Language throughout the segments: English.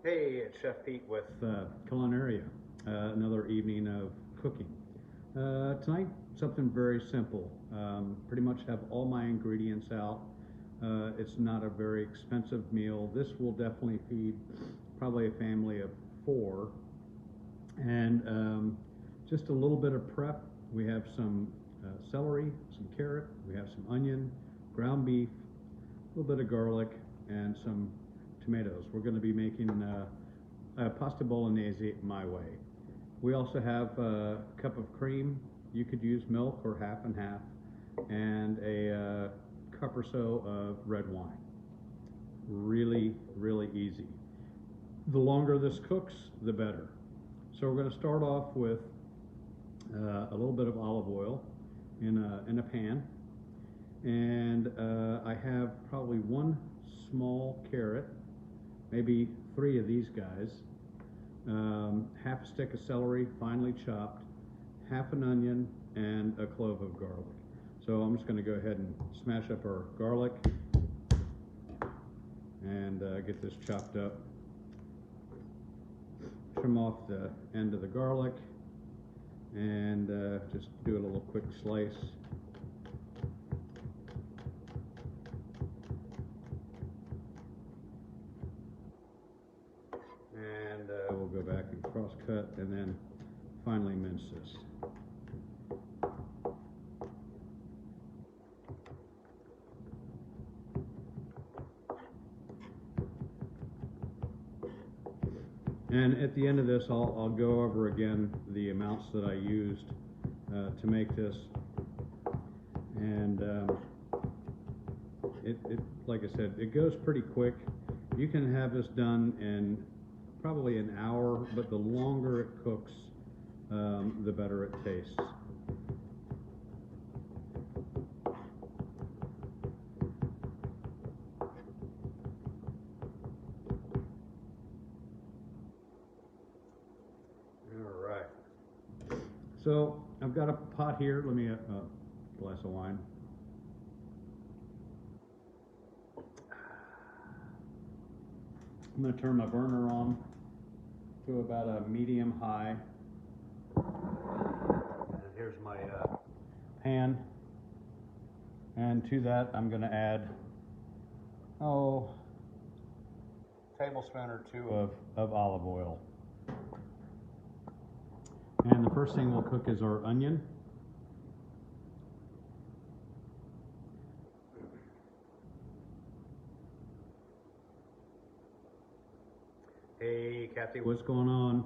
Hey, it's Chef Pete with Culinaria, another evening of cooking. Tonight, something very simple. Pretty much have all my ingredients out. It's not a very expensive meal. This will definitely feed probably a family of 4. And just a little bit of prep. We have some celery, some carrot, we have some onion, ground beef, a little bit of garlic, and some tomatoes. We're going to be making pasta bolognese my way. We also have a cup of cream. You could use milk or half and half, and a cup or so of red wine. Really, really easy. The longer this cooks, the better. So we're going to start off with a little bit of olive oil in a pan, and I have probably 1 small carrot, maybe 3 of these guys, half a stick of celery finely chopped, half an onion, and a clove of garlic. So I'm just going to go ahead and smash up our garlic and get this chopped up. Trim off the end of the garlic and just do a little quick slice. And we'll go back and cross cut and then finally mince this. And at the end of this, I'll go over again the amounts that I used to make this. And it, like I said, it goes pretty quick. You can have this done in probably an hour, but the longer it cooks, the better it tastes. All right. So I've got a pot here. Let me a glass of wine. I'm going to turn my burner on to about a medium high. And here's my pan. And to that, I'm going to add, a tablespoon or 2 of olive oil. And the first thing we'll cook is our onion. Hey, Kathy, what's going on?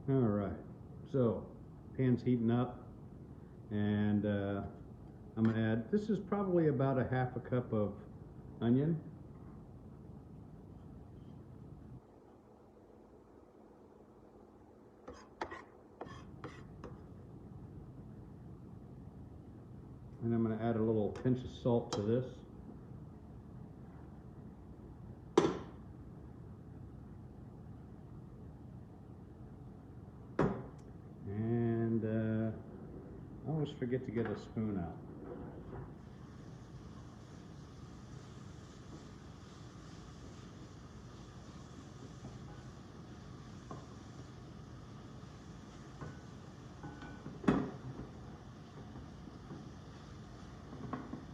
All right, so pan's heating up, and I'm going to add, this is probably about a half a cup of onion. And I'm going to add a little pinch of salt to this. And I always forget to get a spoon out.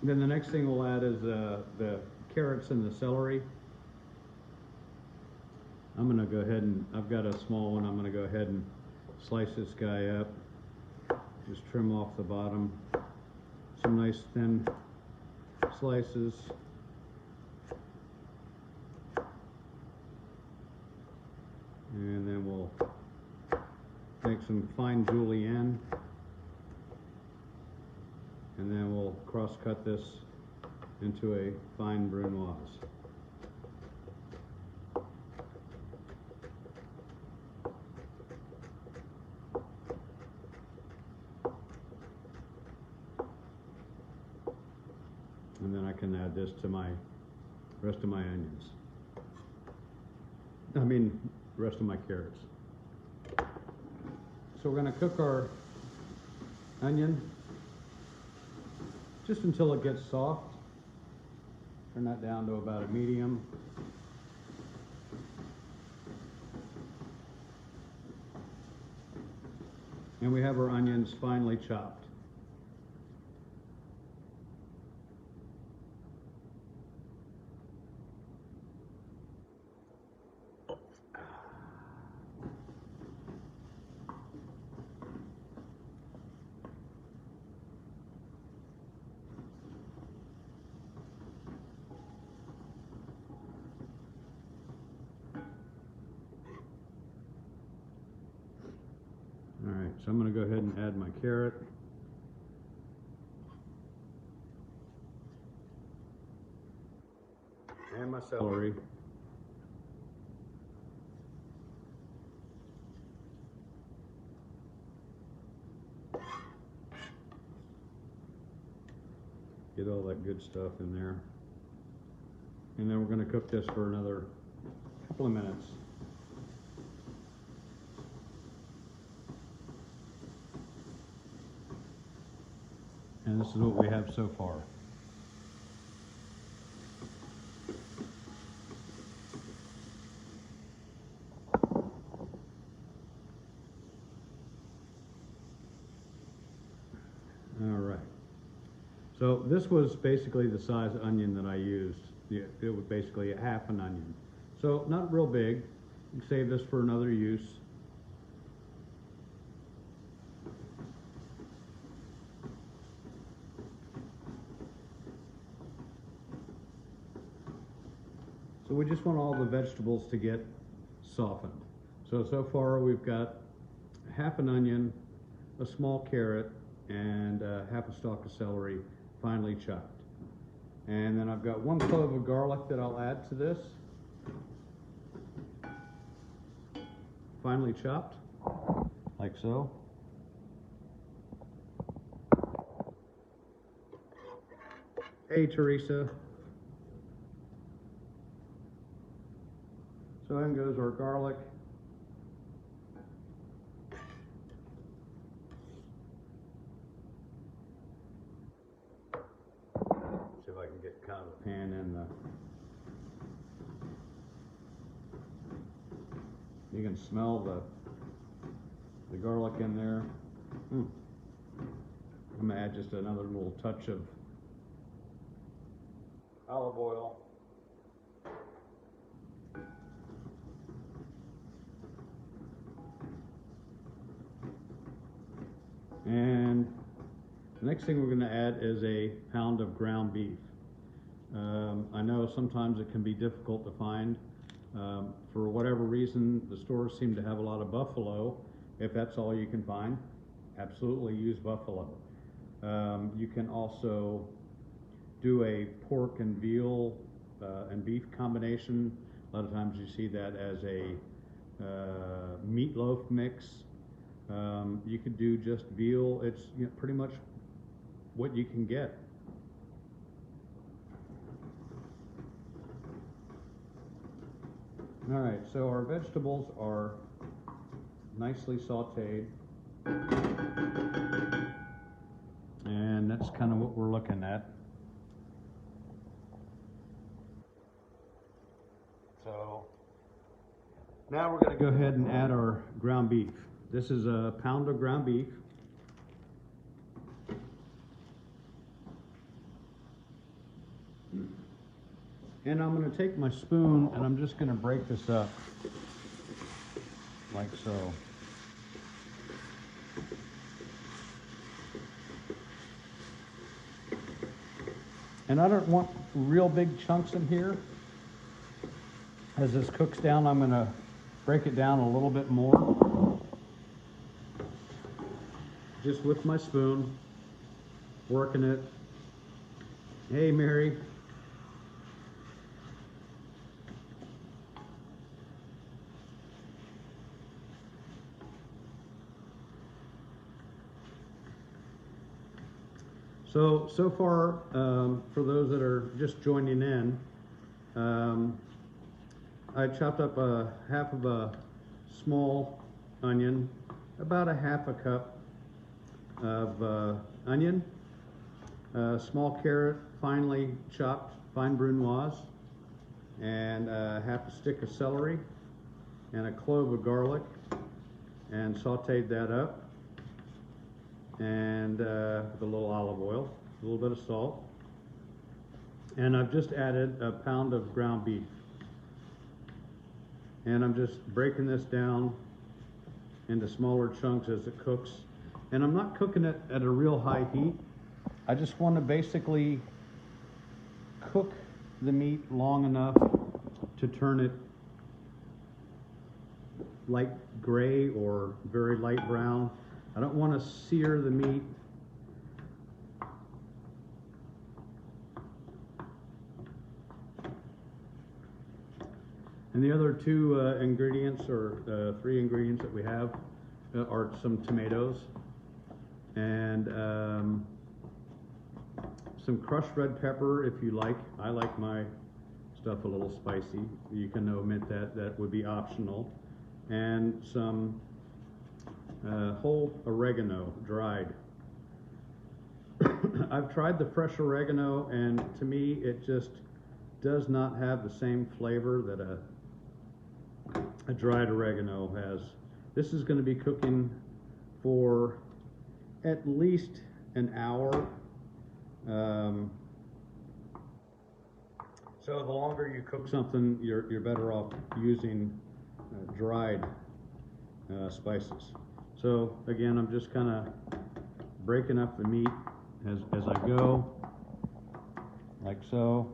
Then the next thing we'll add is the carrots and the celery. I'm going to go ahead and, I've got a small one, I'm going to go ahead and slice this guy up. Just trim off the bottom. Some nice thin slices. And then we'll make some fine julienne. And then we'll cross cut this into a fine brunoise. And then I can add this to my rest of my onions. I mean, the rest of my carrots. So we're going to cook our onion, just until it gets soft. Turn that down to about a medium. And we have our onions finely chopped. All right, so I'm going to go ahead and add my carrot. And my celery. Get all that good stuff in there. And then we're going to cook this for another couple of minutes. And this is what we have so far. All right. So this was basically the size of onion that I used. It was basically a half an onion. So not real big. You can save this for another use. So we just want all the vegetables to get softened. So far we've got half an onion, a small carrot, and half a stalk of celery finely chopped. And then I've got 1 clove of garlic that I'll add to this. Finely chopped, like so. Hey, Teresa. So in goes our garlic. See if I can get kind of a pan in the... You can smell the garlic in there. I'm gonna add just another little touch of olive oil. And the next thing we're going to add is a pound of ground beef. I know sometimes it can be difficult to find. For whatever reason, the stores seem to have a lot of buffalo. If that's all you can find, absolutely use buffalo. You can also do a pork and veal and beef combination. A lot of times you see that as a meatloaf mix. You could do just veal. It's pretty much what you can get. All right, so our vegetables are nicely sauteed. And that's kind of what we're looking at. So now we're going to go ahead and add our ground beef. This is a pound of ground beef. And I'm going to take my spoon and I'm just going to break this up like so. And I don't want real big chunks in here. As this cooks down, I'm going to break it down a little bit more. Just with my spoon, working it. Hey, Mary. So far, for those that are just joining in, I chopped up half of a small onion, about a half a cup. of onion, a small carrot, finely chopped, fine brunoise, and half a stick of celery, and a clove of garlic, and sauteed that up, and with a little olive oil, a little bit of salt, and I've just added a pound of ground beef. And I'm just breaking this down into smaller chunks as it cooks. And I'm not cooking it at a real high heat. I just want to basically cook the meat long enough to turn it light gray or very light brown. I don't want to sear the meat. And the other two ingredients, or three ingredients that we have, are some tomatoes and some crushed red pepper if you like. I like my stuff a little spicy. You can omit that, that would be optional. And some whole oregano, dried. I've tried the fresh oregano, and to me it just does not have the same flavor that a dried oregano has. This is going to be cooking for at least an hour. So the longer you cook something, you're better off using dried spices. So again, I'm just kind of breaking up the meat as I go, like so.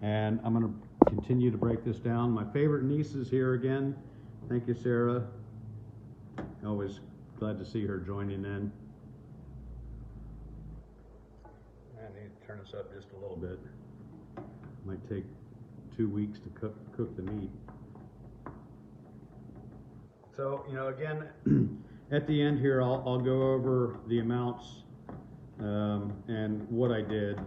And I'm going to continue to break this down. My favorite niece is here again. Thank you, Sarah. Always glad to see her joining in. I need to turn this up just a little bit. Might take 2 weeks to cook the meat. So, you know, again, at the end here, I'll go over the amounts and what I did.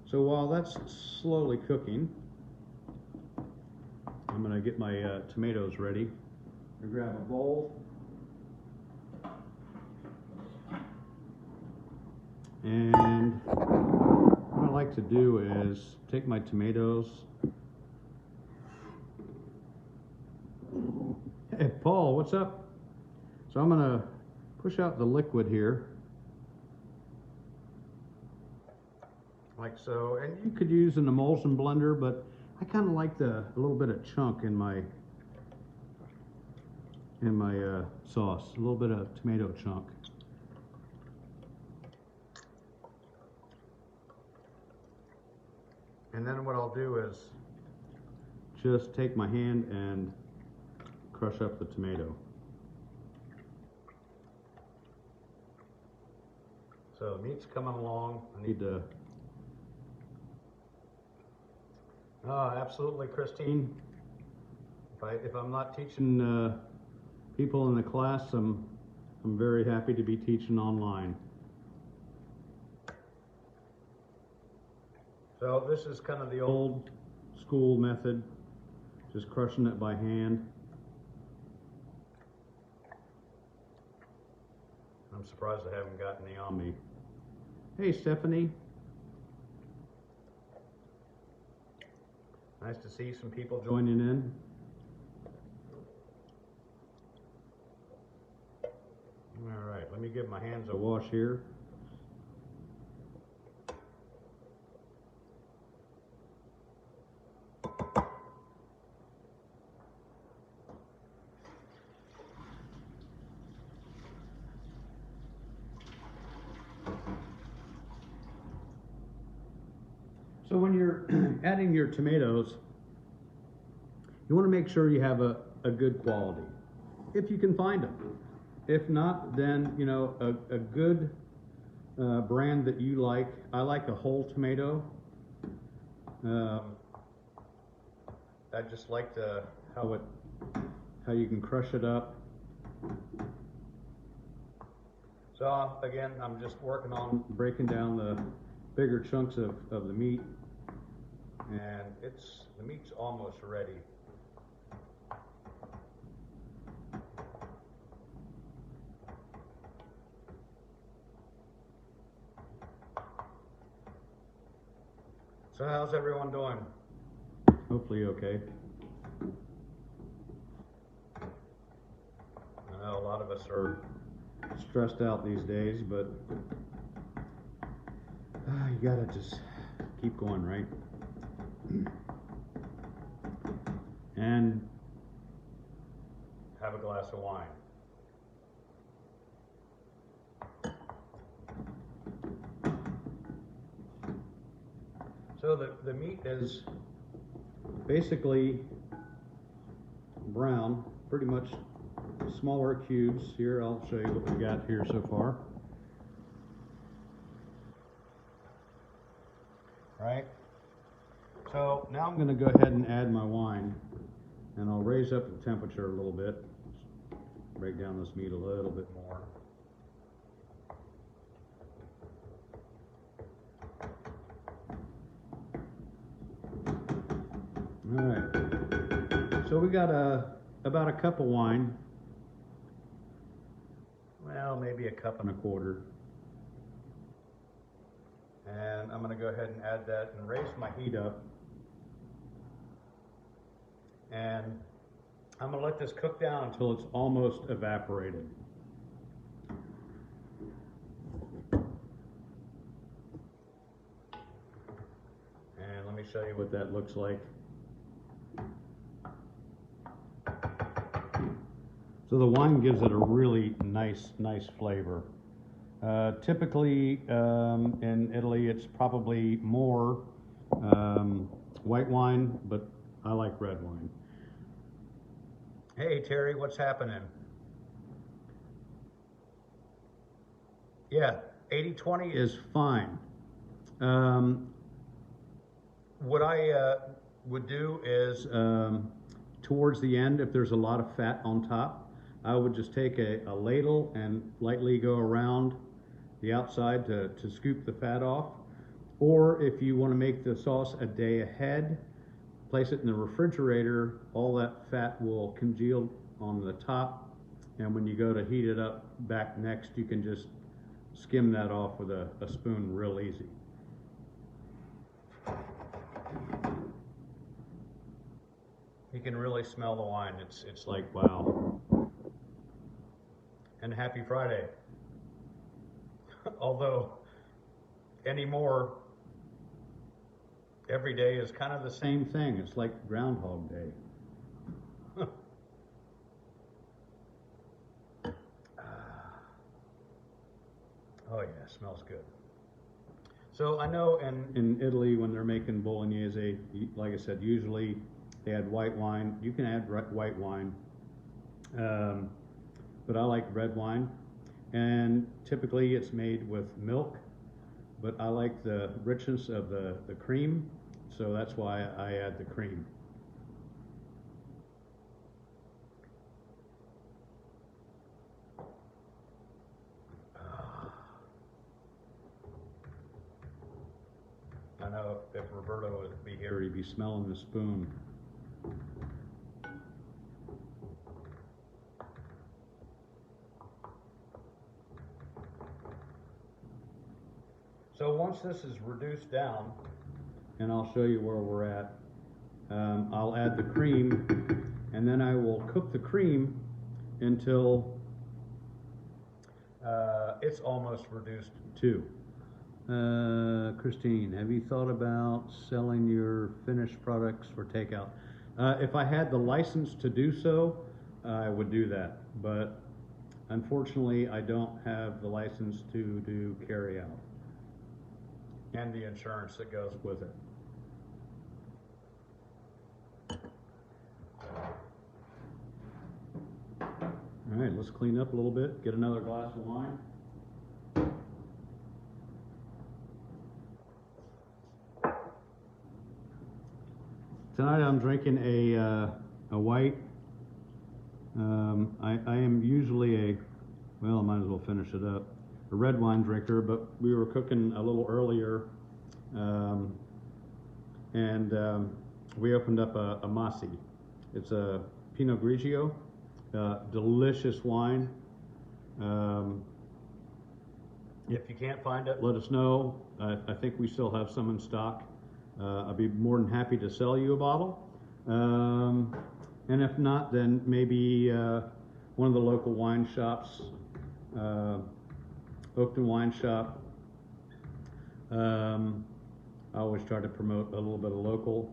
So while that's slowly cooking, I'm going to get my tomatoes ready. I'm going to grab a bowl. And what I like to do is take my tomatoes. Hey, Paul, what's up? So I'm going to push out the liquid here. Like so, and you could use an emulsion blender, but I kind of like a little bit of chunk in my sauce, a little bit of tomato chunk. And then what I'll do is just take my hand and crush up the tomato. So the meat's coming along. I need to. Oh, absolutely, Christine. If I'm not teaching people in the class, I'm very happy to be teaching online. So this is kind of the old school method, just crushing it by hand. I'm surprised I haven't gotten any on me. Hey, Stephanie. Nice to see some people joining in. All right, let me give my hands a wash here. So when you're adding your tomatoes, you want to make sure you have a good quality, if you can find them. If not, then, you know, a good brand that you like. I like a whole tomato. I just like how you can crush it up. So again, I'm just working on breaking down the bigger chunks of the meat, and the meat's almost ready. So how's everyone doing? Hopefully okay. I know a lot of us are stressed out these days, but you gotta just keep going, right? And have a glass of wine. So the meat is basically brown, pretty much smaller cubes. Here, I'll show you what we got here so far. Right? So now I'm going to go ahead and add my wine, and I'll raise up the temperature a little bit. Break down this meat a little bit more. All right, so we got about a cup of wine. Well, maybe a cup and a quarter. And I'm going to go ahead and add that and raise my heat up. And I'm going to let this cook down until it's almost evaporated. And let me show you what that looks like. So the wine gives it a really nice flavor. Typically in Italy it's probably more white wine, but I like red wine. Hey Terry, what's happening? Yeah, 80-20 is fine. What I would do is towards the end, if there's a lot of fat on top, I would just take a ladle and lightly go around the outside to scoop the fat off. Or if you want to make the sauce a day ahead, place it in the refrigerator, all that fat will congeal on the top, and when you go to heat it up back next, you can just skim that off with a spoon real easy. You can really smell the wine. It's like, wow. And happy Friday. Although anymore, every day is kind of the same thing. It's like Groundhog Day. Oh yeah, smells good. So I know in Italy when they're making Bolognese, like I said, usually they add white wine. You can add white wine, but I like red wine. And typically it's made with milk, but I like the richness of the cream, so that's why I add the cream. I know if Roberto would be here, he'd be smelling the spoon. So once this is reduced down, and I'll show you where we're at, I'll add the cream, and then I will cook the cream until it's almost reduced too. Christine, have you thought about selling your finished products for takeout? If I had the license to do so, I would do that, but unfortunately I don't have the license to do carry out and the insurance that goes with it. All right, let's clean up a little bit, get another glass of wine. Tonight I'm drinking a white. I am usually well, I might as well finish it up, a red wine drinker, but we were cooking a little earlier, and we opened up a Massi. It's a Pinot Grigio, delicious wine. If you can't find it, let us know. I think we still have some in stock. I'll be more than happy to sell you a bottle. And if not, then maybe one of the local wine shops, Oakton Wine Shop. I always try to promote a little bit of local.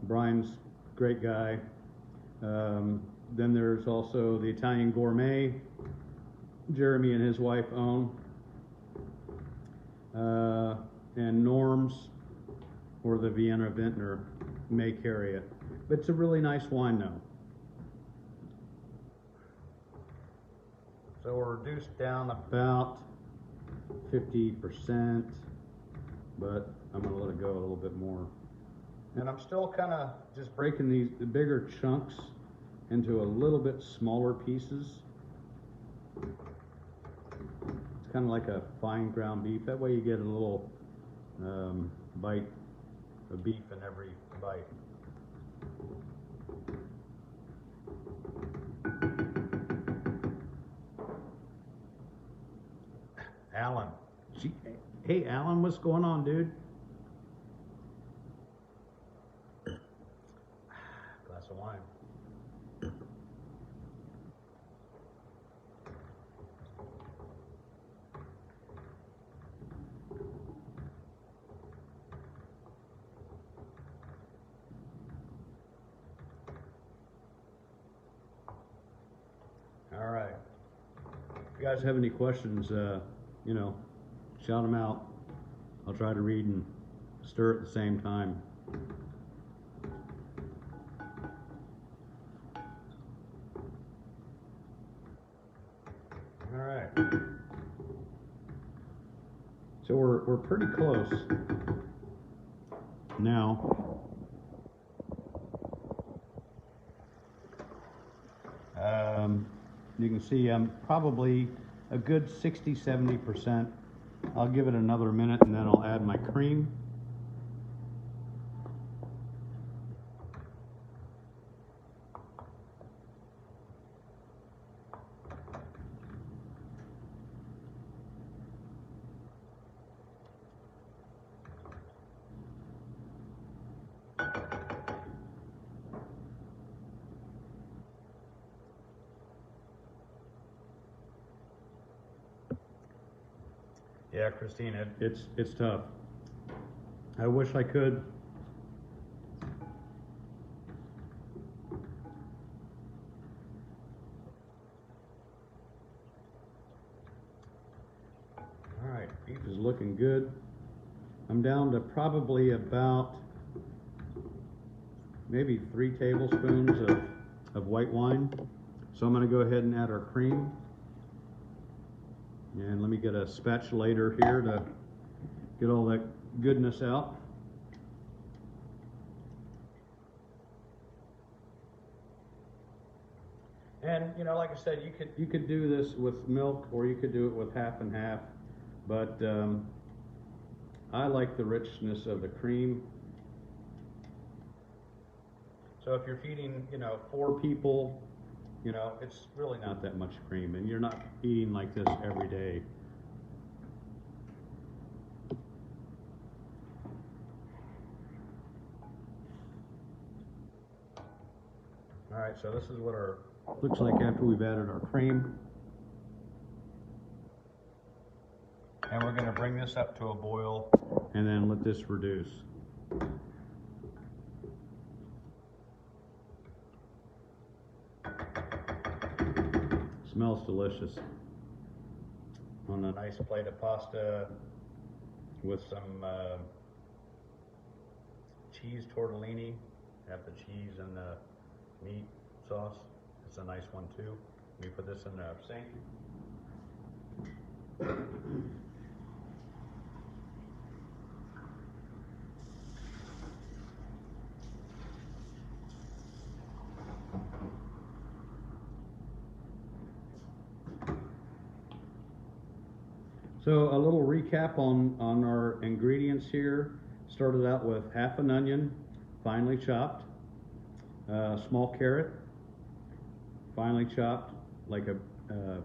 Brian's a great guy. Then there's also the Italian Gourmet, Jeremy and his wife own. And Norm's, or the Vienna Vintner, may carry it. But it's a really nice wine though. So we're reduced down about 50%, but I'm gonna let it go a little bit more. And I'm still kind of just breaking the bigger chunks into a little bit smaller pieces. It's kind of like a fine ground beef. That way you get a little bite of beef in every bite. Alan. Hey, Alan, what's going on, dude? Glass of wine. All right. If you guys have any questions, you know, shout them out. I'll try to read and stir at the same time. All right. So we're pretty close now. You can see I'm probably a good 60–70%. I'll give it another minute and then I'll add my cream. Yeah, Christine, it's tough. I wish I could. All right, beef is looking good. I'm down to probably about maybe 3 tablespoons of white wine. So I'm going to go ahead and add our cream. And let me get a spatulator here to get all that goodness out. And you know, like I said, you could do this with milk or you could do it with half and half, but I like the richness of the cream. So if you're feeding, you know, 4 people, you know, it's really not that much cream, and you're not eating like this every day. All right, so this is what our looks like after we've added our cream. And we're going to bring this up to a boil and then let this reduce. Smells delicious. On a nice plate of pasta with some cheese tortellini. Have the cheese and the meat sauce. It's a nice one too. Let me put this in the sink. So a little recap on our ingredients here. Started out with half an onion, finely chopped, small carrot, finely chopped, like a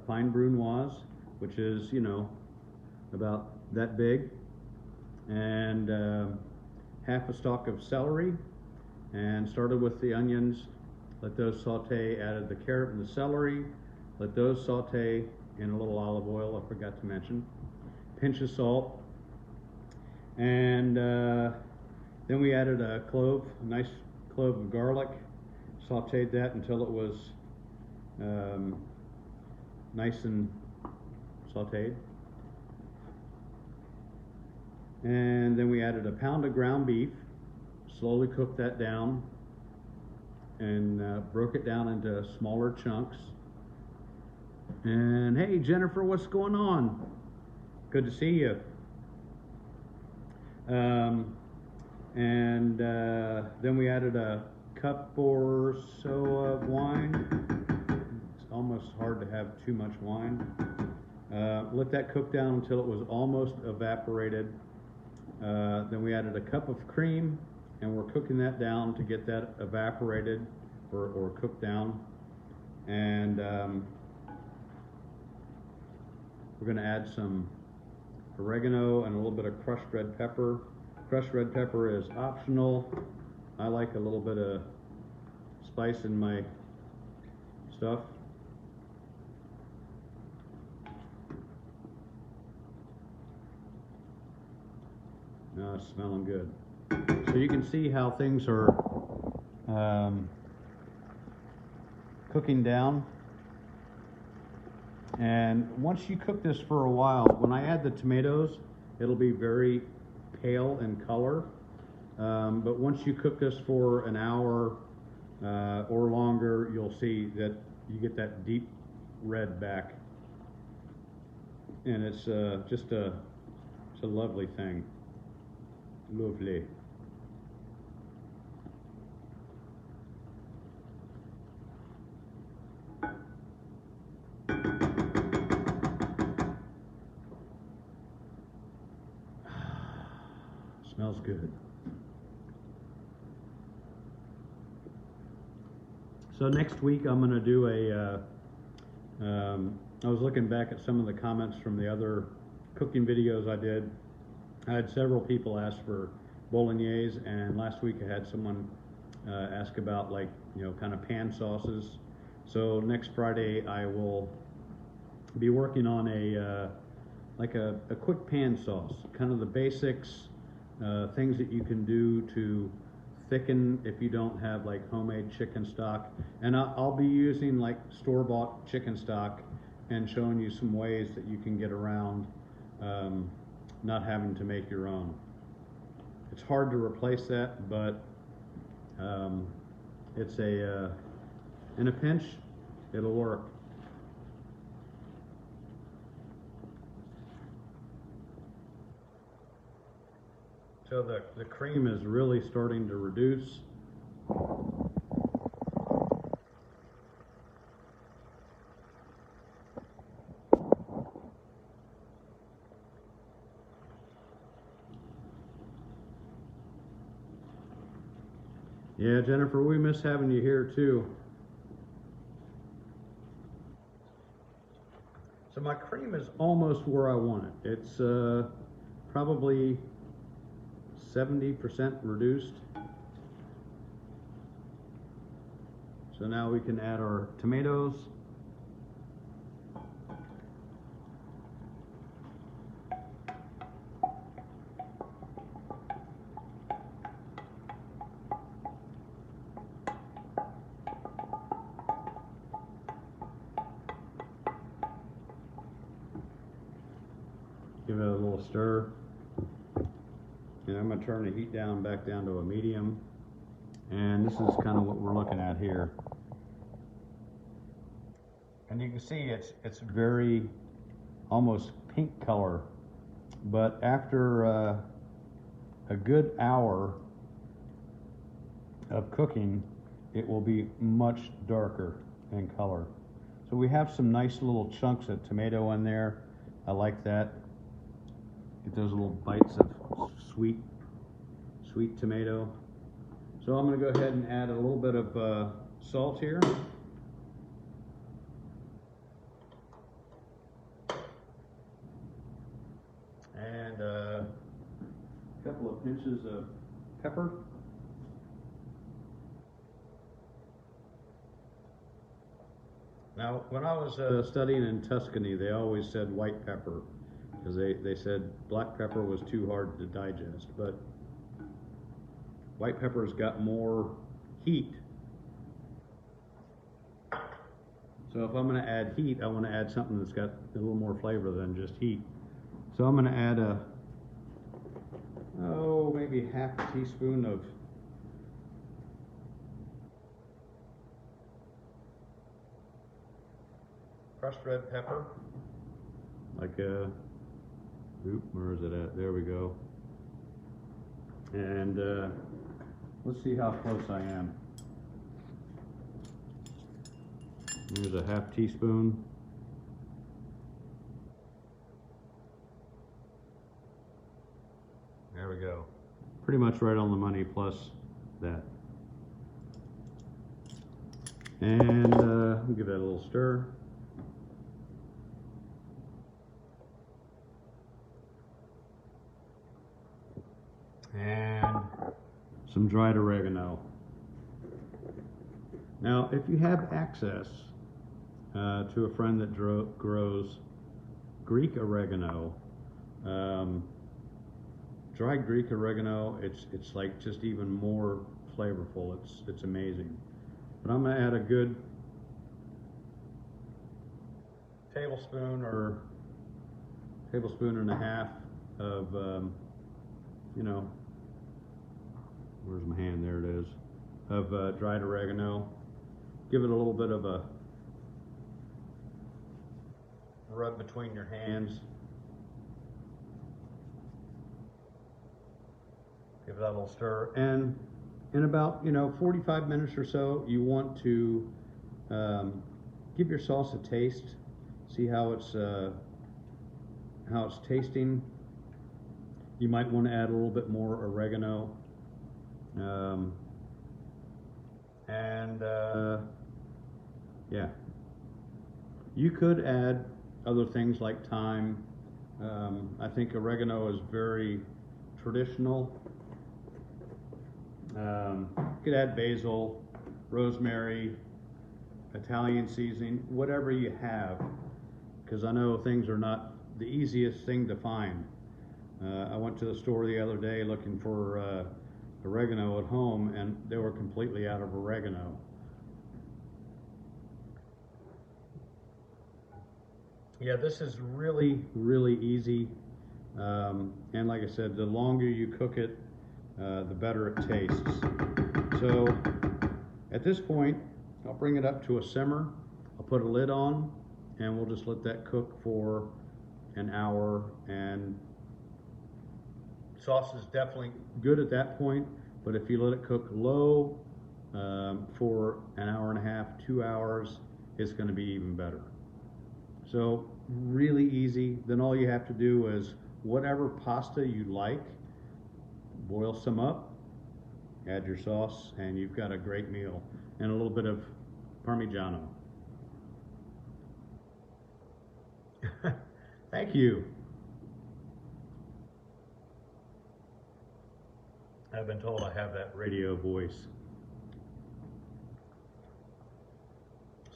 fine brunoise, which is, you know, about that big, and half a stalk of celery, and started with the onions. Let those saute, added the carrot and the celery, let those saute in a little olive oil, I forgot to mention, pinch of salt, and then we added a clove, a nice clove of garlic, sauteed that until it was nice and sauteed. And then we added a pound of ground beef, slowly cooked that down, and broke it down into smaller chunks. And hey, Jennifer, what's going on? Good to see you. Then we added a cup or so of wine. It's almost hard to have too much wine. Let that cook down until it was almost evaporated. Then we added a cup of cream, and we're cooking that down to get that evaporated or cooked down. And we're going to add some oregano and a little bit of crushed red pepper. Crushed red pepper is optional. I like a little bit of spice in my stuff. Now it's smelling good. So you can see how things are cooking down. And once you cook this for a while, when I add the tomatoes, it'll be very pale in color. But once you cook this for an hour or longer, you'll see that you get that deep red back. And it's just it's a lovely thing. Lovely. Smells good. So next week I'm going to do I was looking back at some of the comments from the other cooking videos I did. I had several people ask for Bolognese, and last week I had someone ask about, like, kind of pan sauces. So next Friday I will be working on a quick pan sauce, kind of the basics, things that you can do to thicken if you don't have like homemade chicken stock. And I'll be using like store-bought chicken stock and showing you some ways that you can get around not having to make your own. It's hard to replace that, but it's in a pinch, it'll work. So the cream is really starting to reduce. Yeah, Jennifer, we miss having you here too. So my cream is almost where I want it. It's probably 70% reduced. So now we can add our tomatoes. Give it a little stir. And I'm going to turn the heat back down to a medium. And this is kind of what we're looking at here. And you can see it's very almost pink color. But after a good hour of cooking, it will be much darker in color. So we have some nice little chunks of tomato in there. I like that. Get those little bites of sweet tomato. So I'm going to go ahead and add a little bit of salt here. And a couple of pinches of pepper. Now, when I was studying in Tuscany, they always said white pepper because they said black pepper was too hard to digest, but white pepper's got more heat. So if I'm going to add heat, I want to add something that's got a little more flavor than just heat. So I'm going to add maybe half a teaspoon of crushed red pepper. Like where is it at? There we go. And let's see how close I am. Here's a half teaspoon. There we go. Pretty much right on the money plus that. And we'll give that a little stir. And some dried oregano. Now, if you have access to a friend that grows Greek oregano, dried Greek oregano, it's like just even more flavorful. It's amazing. But I'm going to add a good tablespoon or tablespoon and a half of where's my hand? There it is. Of dried oregano. Give it a little bit of a rub between your hands. Give that a little stir. And in about 45 minutes or so, you want to give your sauce a taste. See how it's tasting. You might want to add a little bit more oregano. Yeah, you could add other things like thyme. I think oregano is very traditional. You could add basil, rosemary, Italian seasoning, whatever you have, because I know things are not the easiest thing to find. I went to the store the other day looking for oregano at home, and they were completely out of oregano. Yeah, this is really, really easy. And like I said, the longer you cook it, the better it tastes. So at this point, I'll bring it up to a simmer. I'll put a lid on, and we'll just let that cook for an hour. And sauce is definitely good at that point, but if you let it cook low for an hour and a half, 2 hours, it's going to be even better. So really easy. Then all you have to do is whatever pasta you like, boil some up, add your sauce, and you've got a great meal. And a little bit of Parmigiano. Thank you. I've been told I have that radio voice.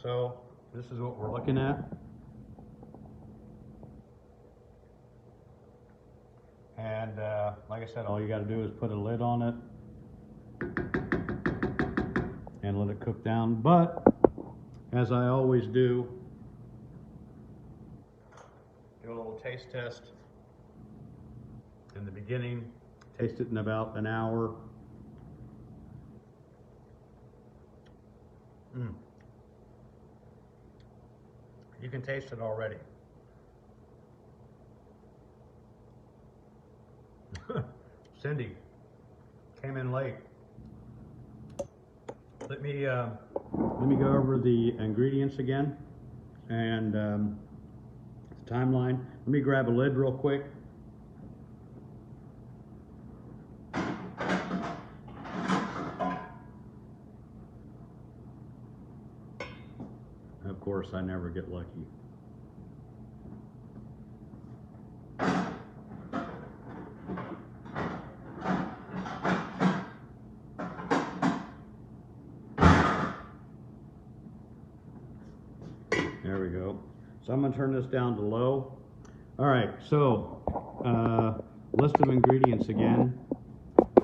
So this is what we're looking at. And like I said, all you got to do is put a lid on it and let it cook down. But as I always do a little taste test in the beginning. Taste it in about an hour. You can taste it already. Cindy came in late. Let me go over the ingredients again and the timeline. Let me grab a lid real quick. Of course, I never get lucky. There we go. So I'm going to turn this down to low. All right, so list of ingredients again.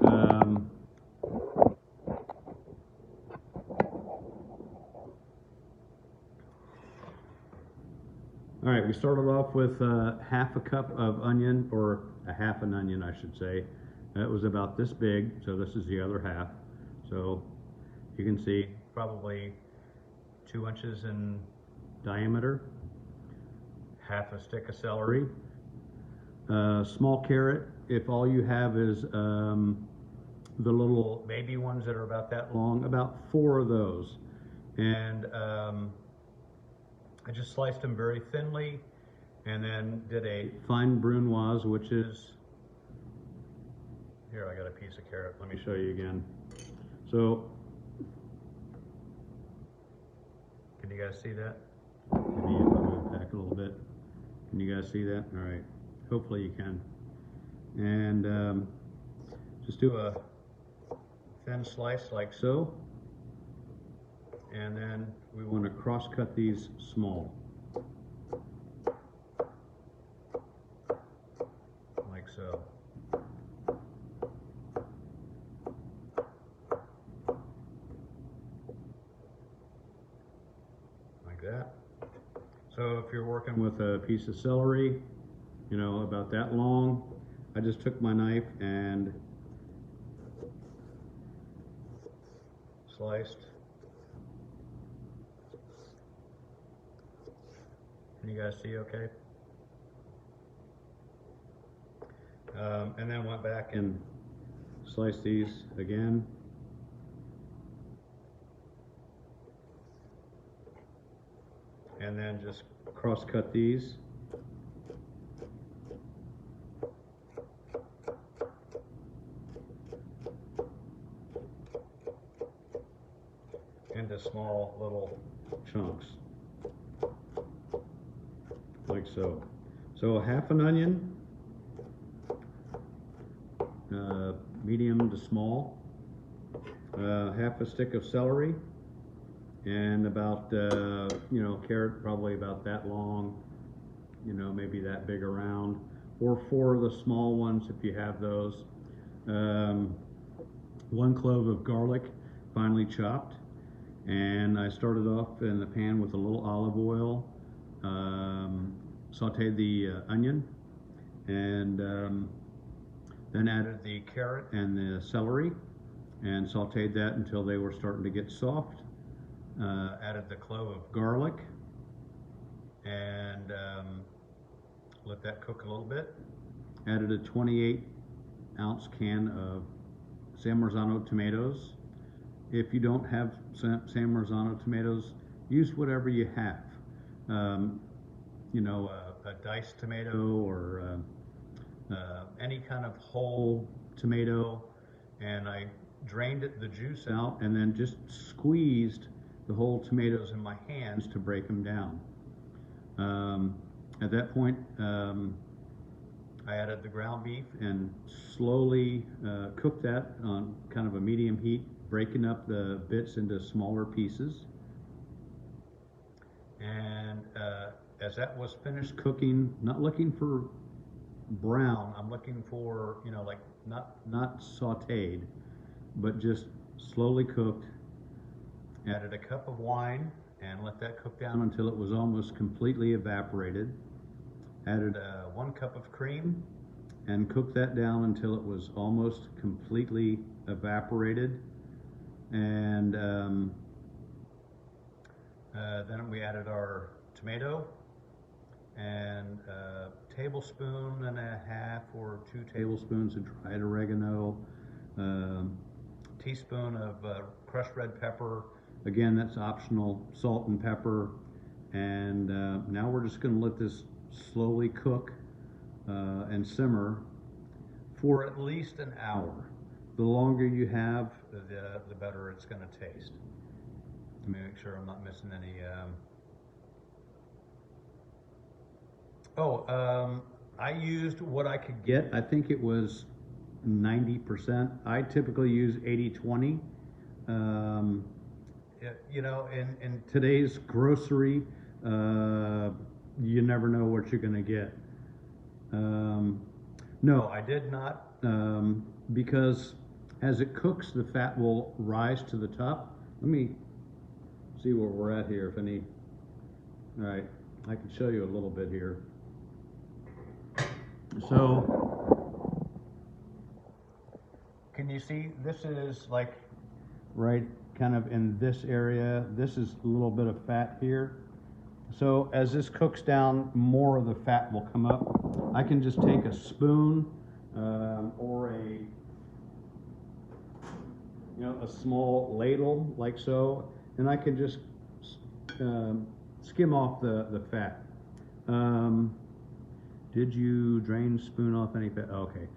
All right, we started off with half a cup of onion, or a half an onion, I should say. That was about this big, so this is the other half. So you can see probably 2 inches in diameter. Half a stick of celery. Small carrot, if all you have is the little baby ones that are about that long, about 4 of those. And I just sliced them very thinly and then did a fine brunoise, which is, here I got a piece of carrot, let me show you again. So, can you guys see that? Maybe if I move back a little bit. Can you guys see that? All right, hopefully you can. And just do a thin slice like so. And then we want to cross cut these small. Like so. Like that. So if you're working with a piece of celery, you know, about that long, I just took my knife and sliced. Can you guys see okay? And then went back and sliced these again. And then just cross cut these. Into small little chunks. Like so. So half an onion, medium to small, half a stick of celery, and about, you know, carrot probably about that long, you know, maybe that big around, or 4 of the small ones if you have those. 1 clove of garlic, finely chopped, and I started off in the pan with a little olive oil. Sauteed the onion, and then added the carrot and the celery and sauteed that until they were starting to get soft. Added the clove of garlic and let that cook a little bit. Added a 28-ounce can of San Marzano tomatoes. If you don't have San Marzano tomatoes, use whatever you have. You know, a diced tomato or any kind of whole tomato, and I drained the juice out and then just squeezed the whole tomatoes in my hands to break them down. At that point, I added the ground beef and slowly cooked that on kind of a medium heat, breaking up the bits into smaller pieces. And as that was finished cooking, not looking for brown, I'm looking for, you know, like not sauteed, but just slowly cooked. Added a cup of wine and let that cook down until it was almost completely evaporated. Added 1 cup of cream and cooked that down until it was almost completely evaporated. And then we added our tomato and a tablespoon and a half or 2 tablespoons of dried oregano, teaspoon of crushed red pepper. Again, that's optional, salt and pepper. And now we're just going to let this slowly cook and simmer for at least an hour. The longer you have, the better it's going to taste. Let me make sure I'm not missing any. I used what I could get. I think it was 90%. I typically use 80-20. You know, in today's grocery, you never know what you're going to get. No, I did not, because as it cooks, the fat will rise to the top. Let me see where we're at here, if any. All right, I can show you a little bit here. So, can you see, this is like right kind of in this area. This is a little bit of fat here. So as this cooks down, more of the fat will come up. I can just take a spoon or a small ladle like so, and I can just skim off the fat. Did you drain spoon off any fat? Okay.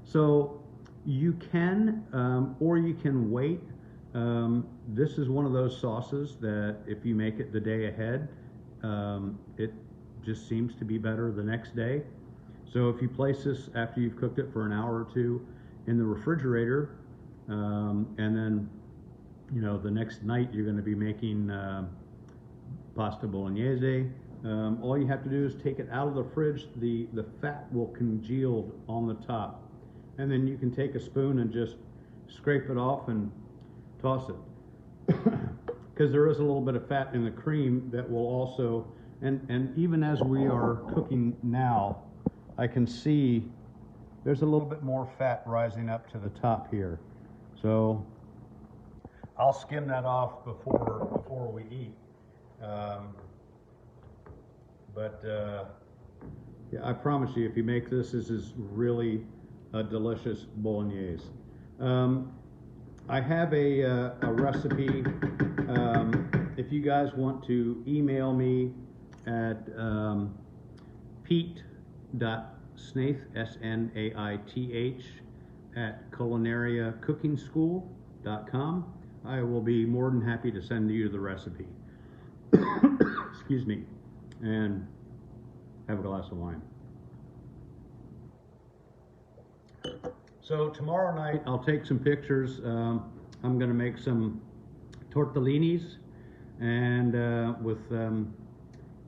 So you can, or you can wait. This is one of those sauces that if you make it the day ahead, it just seems to be better the next day. So if you place this after you've cooked it for an hour or two in the refrigerator, and then, the next night you're going to be making pasta bolognese, all you have to do is take it out of the fridge. The fat will congeal on the top, and then you can take a spoon and just scrape it off and toss it, because there is a little bit of fat in the cream that will also, and even as we are cooking now, I can see there's a little bit more fat rising up to the top here. So I'll skim that off before we eat. Yeah, I promise you, if you make this is really a delicious bolognese. I have a recipe. If you guys want to email me at pete.snaith, S-N-A-I-T-H, at culinariacookingschool.com, I will be more than happy to send you the recipe. Excuse me. And have a glass of wine. So tomorrow night I'll take some pictures. I'm going to make some tortellinis and with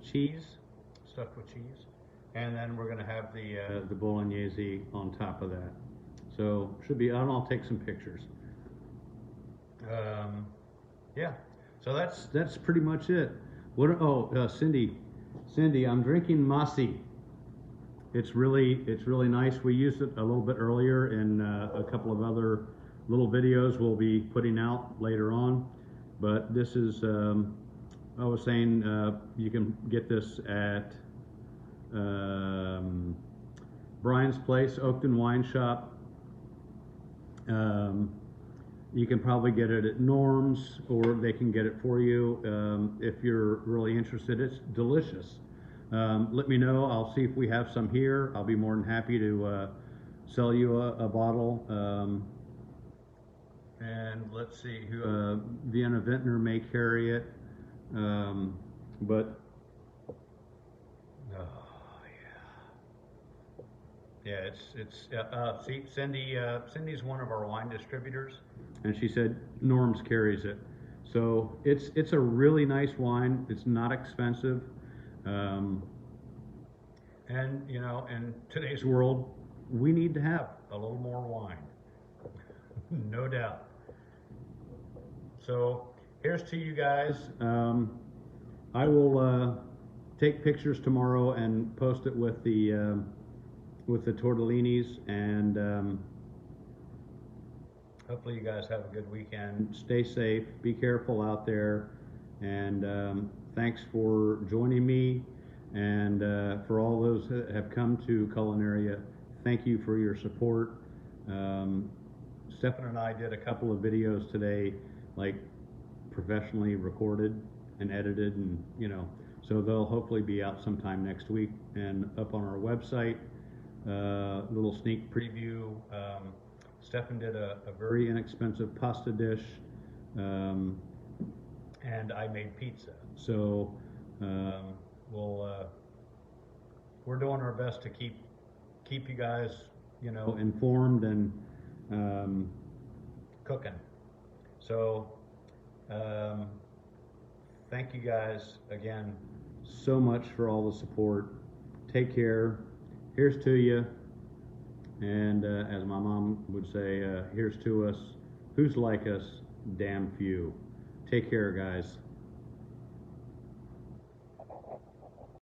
cheese, stuffed with cheese, and then we're going to have the bolognese on top of that. So should be. I'll take some pictures. Yeah. So that's pretty much it. What? Oh, Cindy, I'm drinking Masi. It's really nice. We used it a little bit earlier in a couple of other little videos we'll be putting out later on. But this is, I was saying, you can get this at Brian's Place, Oakton Wine Shop. You can probably get it at Norm's, or they can get it for you if you're really interested. It's delicious. Let me know. I'll see if we have some here. I'll be more than happy to sell you a bottle. And let's see, who Vienna Vintner may carry it. But yeah, see, Cindy's one of our wine distributors, and she said Norm's carries it. So it's a really nice wine. It's not expensive. And in today's world, we need to have a little more wine. No doubt. So here's to you guys. I will take pictures tomorrow and post it with the tortellinis, and hopefully you guys have a good weekend. Stay safe, be careful out there, and thanks for joining me, and for all those that have come to Culinaria, thank you for your support. Stefan and I did a couple of videos today, like professionally recorded and edited, and so they'll hopefully be out sometime next week and up on our website. Little sneak preview. Stefan did a very inexpensive pasta dish, and I made pizza. So we're doing our best to keep you guys informed and cooking. So thank you guys again so much for all the support. Take care. Here's to you. And as my mom would say, here's to us. Who's like us? Damn few. Take care, guys.